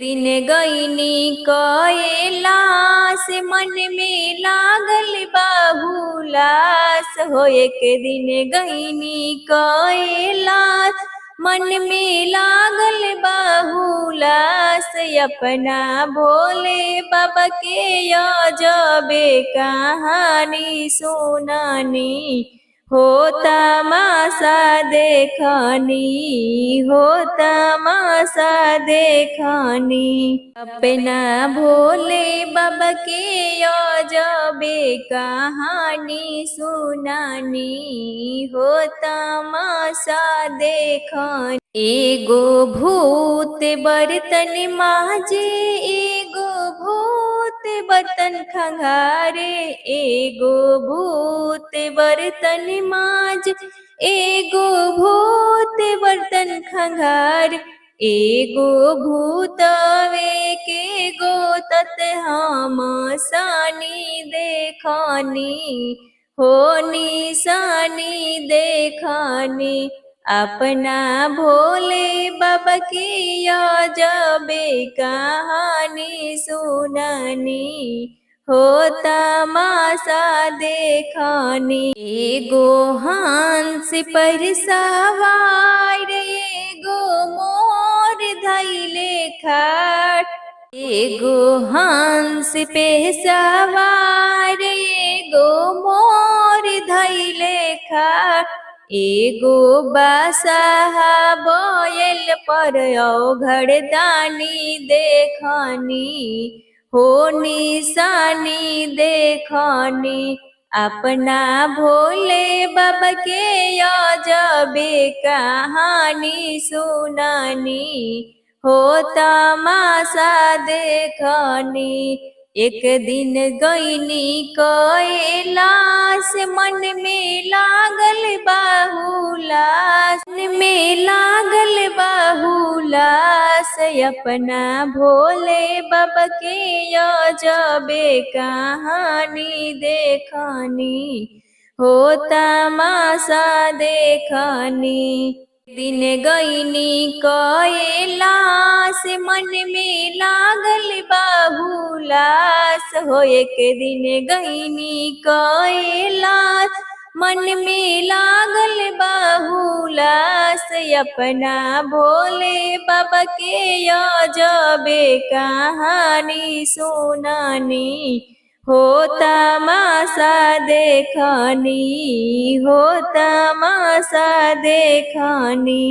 दिन गईनी कैलाश मन में लागल बाहुलास हो। एक दिन गईनी कैलाश मन में लागल बाहुलास अपना भोले बाबा के अजबे कहानी सुनानी हो तमाशा देखनी हो तमाशा देखनी अपना भोले बाबा के अजबे कहानी सुनानी हो तमाशा देखनी। एगो भूत बर्तन माजे एगो भूत बर्तन खंगारे एगो भूत बर्तन माज एगो भूत बर्तन खंगार एगो भूतवे के गोतत हम सानी देखनी हो निशानी देखनी अपना भोले बाबा की अजबे कहानी सुनानी हो तमाशा देखनी। एगो हंस पर सवार एगो मोर धैले खाट एगो हंस पे सवार एगो मोर धैले खाट एगो बादशाह बैल पर औघड़दानी देखनी हो निशानी देखनी अपना भोले बाबा के अजबे कहानी सुनानी हो तमाशा देखनी। एक दिन गईनी कैलाश मन में लागल बाहुलास में लागल बाहुलास अपना भोले बाबा के अजबे कहानी देखनी हो तमाशा देखनी। दिन गईनी कैलाश मन में लागल बाहुलास हो। एक दिन गईनी कैलाश मन में लागल बाहुलास अपना भोले बाबा के अजबे कहानी सुनानी हो तमाशा देखनी हो तमाशा देखनी।